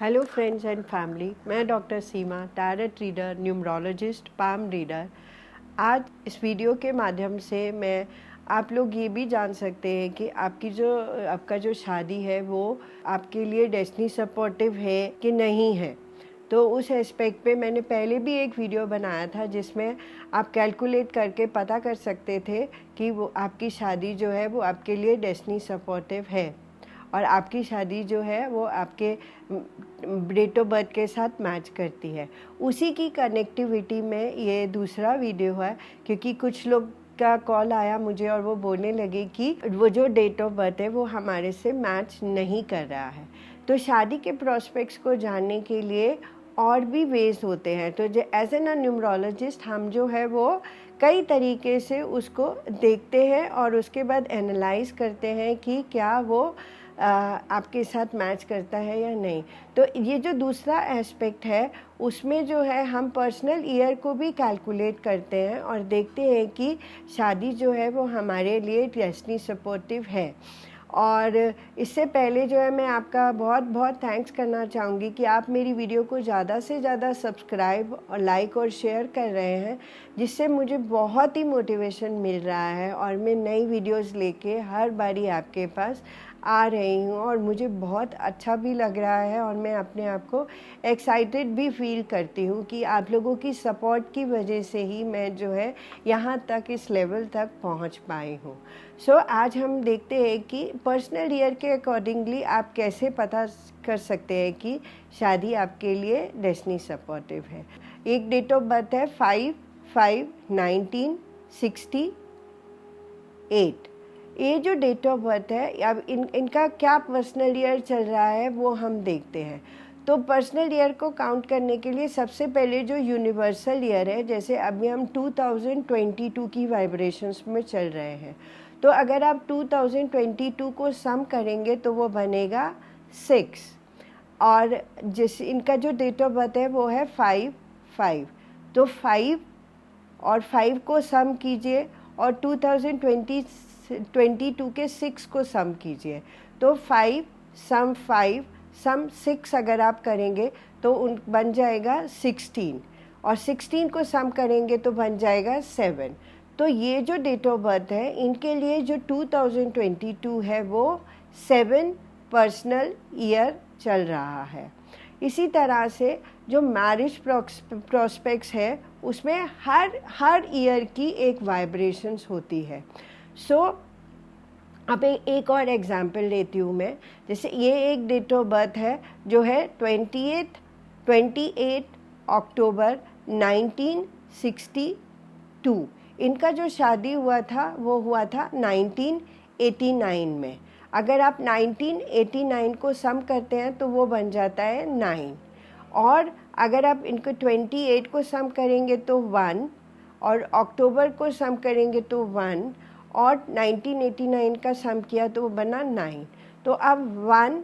Hello friends and family, मैं doctor Seema, tarot reader, numerologist, palm reader. आज इस video के माध्यम से मैं आप लोग ये भी जान सकते हैं कि आपका जो शादी है वो आपके लिए डेस्टिनी सपोर्टिव है कि नहीं है। तो उस एस्पेक्ट पे मैंने पहले भी एक वीडियो बनाया था जिसमें आप कैलकुलेट करके पता कर सकते थे कि वो आपकी शादी जो है वो आपके लिए डेस्टिनी सपोर्टिव है और आपकी शादी जो है वो आपके डेट ऑफ बर्थ के साथ मैच करती है। उसी की कनेक्टिविटी में ये दूसरा वीडियो है, क्योंकि कुछ लोग का कॉल आया मुझे और वो बोलने लगे कि वो जो डेट ऑफ बर्थ है वो हमारे से मैच नहीं कर रहा है। तो शादी के प्रोस्पेक्ट्स को जानने के लिए और भी वेज होते हैं। तो एज एन न्यूमरोलॉजिस्ट हम जो है वो कई तरीके से उसको देखते हैं और उसके बाद एनालाइज करते हैं कि क्या वो आपके साथ मैच करता है या नहीं। तो ये जो दूसरा एस्पेक्ट है उसमें जो है हम पर्सनल ईयर को भी कैलकुलेट करते हैं और देखते हैं कि शादी जो है वो हमारे लिए डेस्टिनी सपोर्टिव है। और इससे पहले जो है मैं आपका बहुत बहुत थैंक्स करना चाहूँगी कि आप मेरी वीडियो को ज़्यादा से ज़्यादा सब्सक्राइब और लाइक और शेयर कर रहे हैं, जिससे मुझे बहुत ही मोटिवेशन मिल रहा है और मैं नई वीडियोस लेके हर बारी आपके पास आ रही हूँ और मुझे बहुत अच्छा भी लग रहा है और मैं अपने आप को एक्साइटेड भी फील करती हूँ कि आप लोगों की सपोर्ट की वजह से ही मैं जो है यहाँ तक इस लेवल तक पहुँच पाई हूँ। सो आज हम देखते हैं कि पर्सनल ईयर के अकॉर्डिंगली आप कैसे पता कर सकते हैं कि शादी आपके लिए डेस्टिनी सपोर्टिव है। एक डेट ऑफ बर्थ है 5/5/1968। ये जो डेट ऑफ बर्थ है, अब इनका क्या पर्सनल ईयर चल रहा है वो हम देखते हैं। तो पर्सनल ईयर को काउंट करने के लिए सबसे पहले जो यूनिवर्सल ईयर है, जैसे अभी हम 2022 की वाइब्रेशंस में चल रहे हैं, तो अगर आप 2022 को सम करेंगे तो वो बनेगा 6। और इनका जो डेट ऑफ बर्थ है वो है 5/5। तो 5 और 5 को सम कीजिए और 2022 के 6 को सम कीजिए। तो 5 सम 5 सम 6 अगर आप करेंगे तो बन जाएगा 16 और 16 को सम करेंगे तो बन जाएगा 7। तो ये जो डेट ऑफ बर्थ है इनके लिए जो 2022 है वो 7 पर्सनल ईयर चल रहा है। इसी तरह से जो मैरिज प्रोस्पेक्ट्स है उसमें हर ईयर की एक वाइब्रेशंस होती है। सो अब एक और एग्जांपल लेती हूँ मैं। जैसे ये एक डेट ऑफ बर्थ है जो है 28 अक्टूबर 1962। इनका जो शादी हुआ था वो हुआ था 1989 में। अगर आप 1989 को सम करते हैं तो वो बन जाता है 9। और अगर आप इनको 28 को सम करेंगे तो 1 और अक्टूबर को सम करेंगे तो 1 और 1989 का सम किया तो वो बना 9। तो अब 1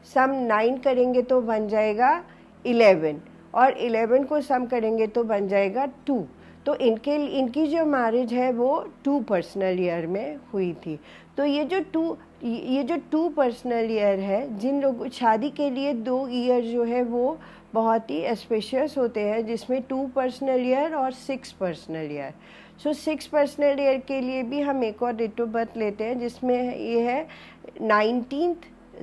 सम 9 करेंगे तो बन जाएगा 11 और 11 को सम करेंगे तो बन जाएगा 2। तो इनकी जो मैरिज है वो 2 पर्सनल ईयर में हुई थी। तो ये जो 2 पर्सनल ईयर है, जिन लोगों शादी के लिए 2 ईयर जो है वो बहुत ही स्पेशियस होते हैं, जिसमें 2 पर्सनल ईयर और 6 पर्सनल ईयर। सो 6 पर्सनल ईयर के लिए भी हम एक और डेट ऑफ बर्थ लेते हैं जिसमें ये है 19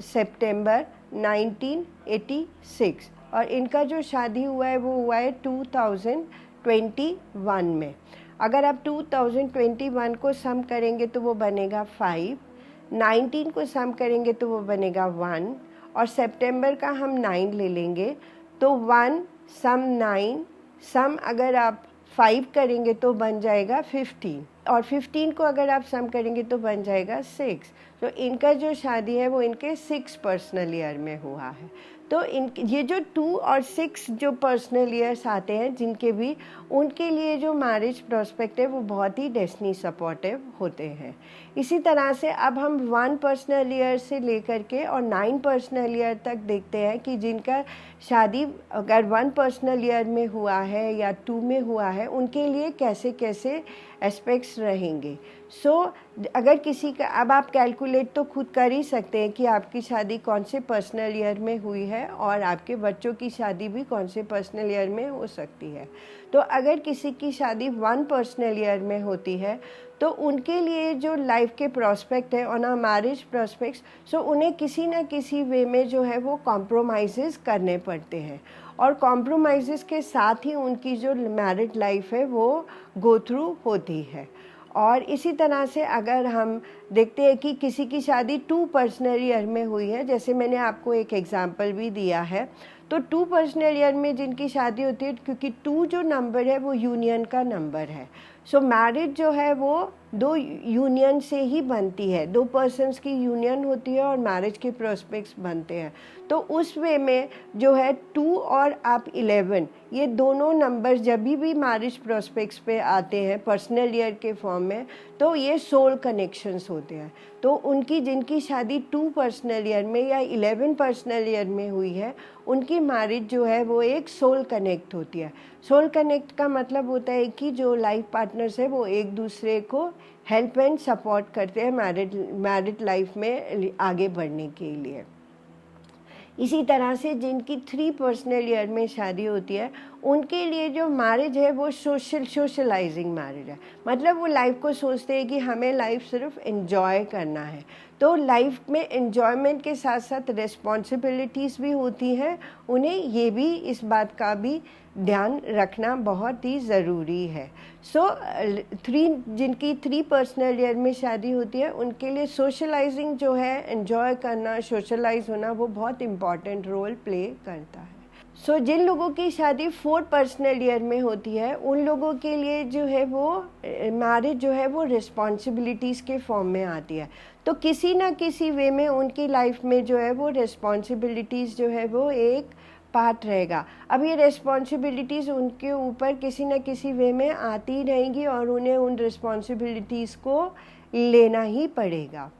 सितंबर 1986 और इनका जो शादी हुआ है वो हुआ है 2021 में। अगर आप 2021 को सम करेंगे तो वो बनेगा 5, 19 को सम करेंगे तो वो बनेगा 1 और सितंबर का हम 9 ले लेंगे तो 1 सम 9 सम अगर आप 5 करेंगे तो बन जाएगा 15 और 15 को अगर आप सम करेंगे तो बन जाएगा 6। तो इनका जो शादी है वो इनके 6 पर्सनल ईयर में हुआ है। तो ये जो 2 और 6 जो पर्सनल ईयर्स आते हैं जिनके भी, उनके लिए जो मैरिज प्रोस्पेक्ट है वो बहुत ही डेस्टिनी सपोर्टिव होते हैं। इसी तरह से अब हम 1 पर्सनल ईयर से लेकर के और 9 पर्सनल ईयर तक देखते हैं कि जिनका शादी अगर 1 पर्सनल ईयर में हुआ है या 2 में हुआ है उनके लिए कैसे कैसे एस्पेक्ट्स रहेंगे। सो अगर किसी का, अब आप कैलकुलेट तो खुद कर ही सकते हैं कि आपकी शादी कौन से पर्सनल ईयर में हुई है और आपके बच्चों की शादी भी कौन से पर्सनल ईयर में हो सकती है। तो अगर किसी की शादी 1 पर्सनल ईयर में होती है तो उनके लिए जो लाइफ के प्रॉस्पेक्ट है ऑन अ मैरिज प्रॉस्पेक्ट्स, सो उन्हें किसी ना किसी वे में जो है वो कॉम्प्रोमाइज़ करने पड़ते हैं, और कॉम्प्रोमाइज़ के साथ ही उनकी जो मैरिड लाइफ है वो गो थ्रू होती है। और इसी तरह से अगर हम देखते हैं कि किसी की शादी 2 पर्सनल ईयर में हुई है, जैसे मैंने आपको एक एग्जांपल भी दिया है, तो 2 पर्सनल ईयर में जिनकी शादी होती है, क्योंकि 2 जो नंबर है वो यूनियन का नंबर है, सो मैरिज जो है वो 2 यूनियन से ही बनती है, 2 पर्सन्स की यूनियन होती है और मैरिज के प्रोस्पेक्ट्स बनते हैं। तो उस वे में जो है 2 और आप 11, ये दोनों नंबर जब भी मैरिज प्रोस्पेक्ट्स पे आते हैं पर्सनल ईयर के फॉर्म में, तो ये सोल कनेक्शंस होते हैं। तो उनकी जिनकी शादी 2 पर्सनल ईयर में या 11 पर्सनल ईयर में हुई है, उनकी मैरिज जो है वो एक सोल कनेक्ट होती है। सोल कनेक्ट का मतलब होता है कि जो लाइफ पार्टनर्स है वो एक दूसरे को हेल्प एंड सपोर्ट करते हैं मैरिड लाइफ में आगे बढ़ने के लिए। इसी तरह से जिनकी 3 पर्सनल ईयर में शादी होती है, उनके लिए जो मैरिज है वो सोशलाइजिंग मैरिज है। मतलब वो लाइफ को सोचते हैं कि हमें लाइफ सिर्फ एंजॉय करना है। तो लाइफ में एंजॉयमेंट के साथ साथ रिस्पॉन्सिबिलिटीज़ भी होती हैं, उन्हें ये भी इस बात का भी ध्यान रखना बहुत ही ज़रूरी है। जिनकी 3 पर्सनल ईयर में शादी होती है, उनके लिए सोशलाइजिंग जो है, एंजॉय करना, सोशलाइज होना, वो बहुत इम्पॉर्टेंट रोल प्ले करता है। जिन लोगों की शादी 4 पर्सनल ईयर में होती है, उन लोगों के लिए जो है वो मैरिज जो है वो रिस्पॉन्सिबिलिटीज़ के फॉर्म में आती है। तो किसी ना किसी वे में उनकी लाइफ में जो है वो रिस्पॉन्सिबिलिटीज़ जो है वो एक पार्ट रहेगा। अब ये रिस्पॉन्सिबिलिटीज़ उनके ऊपर किसी न किसी वे में आती रहेंगी और उन्हें उन रिस्पॉन्सिबिलिटीज़ को लेना ही पड़ेगा।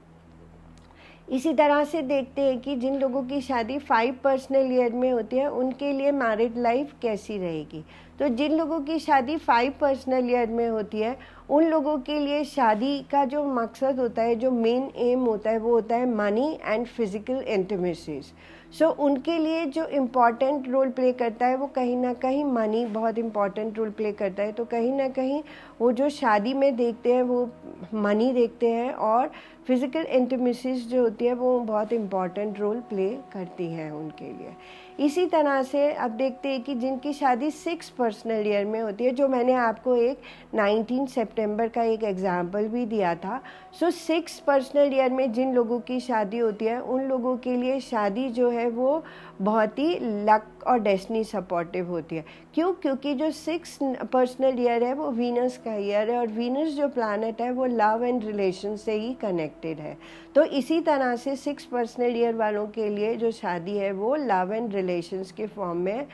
इसी तरह से देखते हैं कि जिन लोगों की शादी 5 पर्सनल ईयर में होती है, उनके लिए मैरिड लाइफ कैसी रहेगी। तो जिन लोगों की शादी 5 पर्सनल ईयर में होती है, उन लोगों के लिए शादी का जो मकसद होता है, जो मेन एम होता है, वो होता है मनी एंड फिजिकल इंटीमेसीज। उनके लिए जो इम्पॉर्टेंट रोल प्ले करता है वो कहीं ना कहीं मनी बहुत इम्पॉर्टेंट रोल प्ले करता है। तो कहीं ना कहीं वो जो शादी में देखते हैं वो मनी देखते हैं, और फिज़िकल इंटीमेसीज जो होती है वो बहुत इम्पॉर्टेंट रोल प्ले करती हैं उनके लिए। इसी तरह से अब देखते हैं कि जिनकी शादी 6 पर्सनल ईयर में होती है, जो मैंने आपको एक 19 सितंबर का एक एग्जाम्पल भी दिया था। 6 पर्सनल ईयर में जिन लोगों की शादी होती है, उन लोगों के लिए शादी जो है वो बहुत ही लक और डेस्टिनी सपोर्टिव होती है। क्यों? क्योंकि जो 6 पर्सनल ईयर है वो वीनस का ईयर है, और वीनस जो प्लैनेट है वो लव एंड रिलेशन से ही कनेक्टेड है। तो इसी तरह से 6 पर्सनल ईयर वालों के लिए जो शादी है वो लव एंड रिलेशंस के फॉर्म में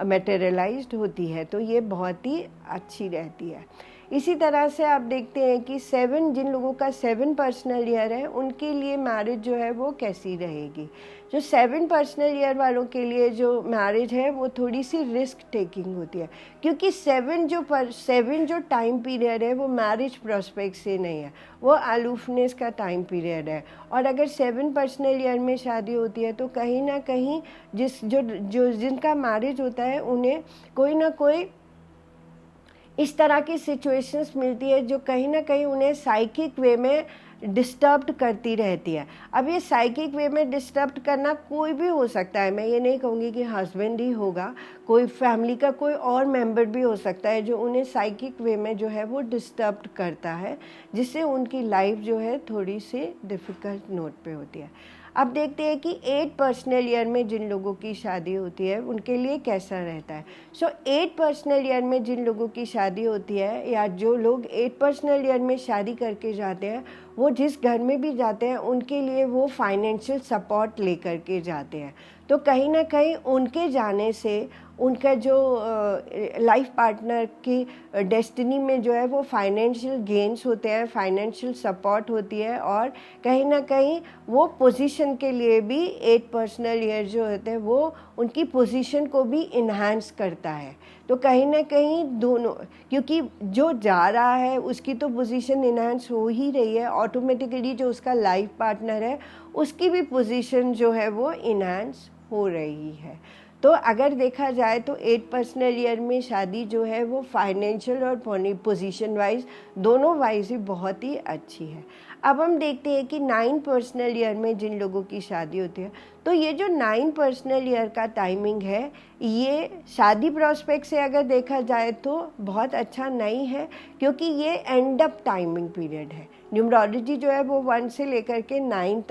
मटेरियलाइज्ड होती है, तो ये बहुत ही अच्छी रहती है। इसी तरह से आप देखते हैं कि 7 जिन लोगों का 7 पर्सनल ईयर है, उनके लिए मैरिज जो है वो कैसी रहेगी। जो 7 पर्सनल ईयर वालों के लिए जो मैरिज है वो थोड़ी सी रिस्क टेकिंग होती है, क्योंकि 7 जो टाइम पीरियड है वो मैरिज प्रोस्पेक्ट से नहीं है, वो अलूफनेस का टाइम पीरियड है। और अगर 7 पर्सनल ईयर में शादी होती है तो कहीं ना कहीं जिनका मैरिज होता है उन्हें कोई ना कोई इस तरह की सिचुएशंस मिलती है जो कहीं ना कहीं उन्हें साइकिक वे में डिस्टर्ब करती रहती है। अब ये साइकिक वे में डिस्टर्ब करना कोई भी हो सकता है, मैं ये नहीं कहूँगी कि हस्बैंड ही होगा, कोई फैमिली का कोई और मेंबर भी हो सकता है जो उन्हें साइकिक वे में जो है वो डिस्टर्ब करता है, जिससे उनकी लाइफ जो है थोड़ी सी डिफ़िकल्ट नोट पे होती है। अब देखते हैं कि 8 पर्सनल ईयर में जिन लोगों की शादी होती है उनके लिए कैसा रहता है। 8 पर्सनल ईयर में जिन लोगों की शादी होती है, या जो लोग 8 पर्सनल ईयर में शादी करके जाते हैं, वो जिस घर में भी जाते हैं उनके लिए वो फाइनेंशियल सपोर्ट लेकर के जाते हैं। तो कहीं ना कहीं उनके जाने से उनका जो लाइफ पार्टनर की डेस्टिनी में जो है वो फाइनेंशियल गेन्स होते हैं, फाइनेंशियल सपोर्ट होती है, और कहीं ना कहीं वो पोजीशन के लिए भी 8 पर्सनल ईयर जो होते हैं वो उनकी पोजीशन को भी इन्हांस करता है। तो कहीं ना कहीं दोनों, क्योंकि जो जा रहा है उसकी तो पोजीशन इन्हांस हो ही रही है, ऑटोमेटिकली जो उसका लाइफ पार्टनर है उसकी भी पोजीशन जो है वो इन्हांस हो रही है। तो अगर देखा जाए तो 8 पर्सनल ईयर में शादी जो है वो फाइनेंशियल और पोजीशन वाइज दोनों वाइज ही बहुत ही अच्छी है। अब हम देखते हैं कि 9 पर्सनल ईयर में जिन लोगों की शादी होती है, तो ये जो 9 पर्सनल ईयर का टाइमिंग है ये शादी प्रोस्पेक्ट से अगर देखा जाए तो बहुत अच्छा नहीं है, क्योंकि ये एंड अप टाइमिंग पीरियड है। न्यूमरोलॉजी जो है वो 1 से लेकर के 9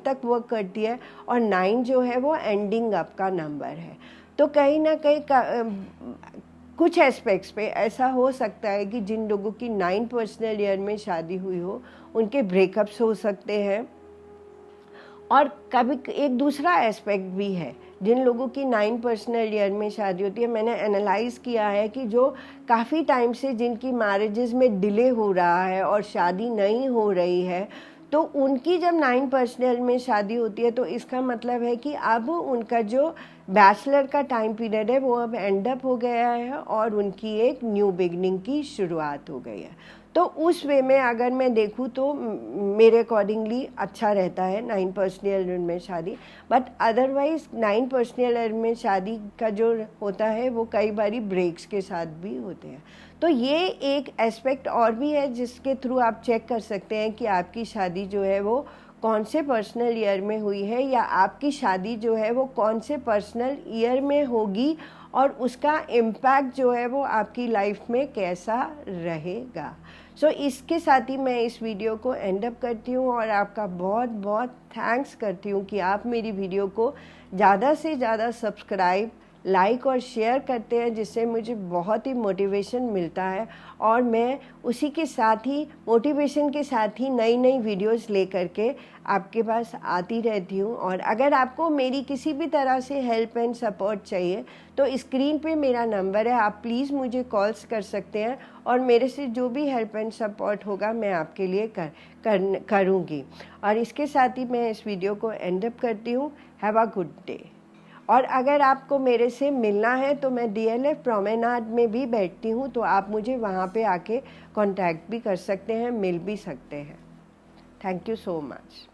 तक वर्क करती है, और 9 जो है वो एंडिंग अप का नंबर है। तो कहीं ना कहीं कुछ एस्पेक्ट्स पे ऐसा हो सकता है कि जिन लोगों की 9 पर्सनल ईयर में शादी हुई हो उनके ब्रेकअप्स हो सकते हैं। और कभी एक दूसरा एस्पेक्ट भी है, जिन लोगों की 9 पर्सनल ईयर में शादी होती है, मैंने एनालाइज किया है कि जो काफ़ी टाइम से जिनकी मैरिजेस में डिले हो रहा है और शादी नहीं हो रही है, तो उनकी जब 9 पर्सनल में शादी होती है तो इसका मतलब है कि अब उनका जो बैचलर का टाइम पीरियड है वो अब एंड अप हो गया है और उनकी एक न्यू बिगनिंग की शुरुआत हो गई है। तो उस वे में अगर मैं देखूँ तो मेरे अकॉर्डिंगली अच्छा रहता है 9 पर्सनल ईयर में शादी। बट अदरवाइज 9 पर्सनल ईयर में शादी का जो होता है वो कई बारी ब्रेक्स के साथ भी होते हैं। तो ये एक एस्पेक्ट और भी है जिसके थ्रू आप चेक कर सकते हैं कि आपकी शादी जो है वो कौन से पर्सनल ईयर में हुई है, या आपकी शादी जो है वो कौन से पर्सनल ईयर में होगी, और उसका इम्पैक्ट जो है वो आपकी लाइफ में कैसा रहेगा। सो इसके साथ ही मैं इस वीडियो को एंड अप करती हूँ, और आपका बहुत बहुत थैंक्स करती हूँ कि आप मेरी वीडियो को ज़्यादा से ज़्यादा सब्सक्राइब, लाइक और शेयर करते हैं, जिससे मुझे बहुत ही मोटिवेशन मिलता है, और मैं उसी के साथ ही मोटिवेशन के साथ ही नई नई वीडियोस लेकर के आपके पास आती रहती हूँ। और अगर आपको मेरी किसी भी तरह से हेल्प एंड सपोर्ट चाहिए तो स्क्रीन पे मेरा नंबर है, आप प्लीज़ मुझे कॉल्स कर सकते हैं, और मेरे से जो भी हेल्प एंड सपोर्ट होगा मैं आपके लिए करूँगी। और इसके साथ ही मैं इस वीडियो को एंड अप करती हूँ। Have a good day. और अगर आपको मेरे से मिलना है तो मैं DLF प्रोमेनाड में भी बैठती हूँ, तो आप मुझे वहाँ पे आके कांटेक्ट भी कर सकते हैं, मिल भी सकते हैं। Thank you so much.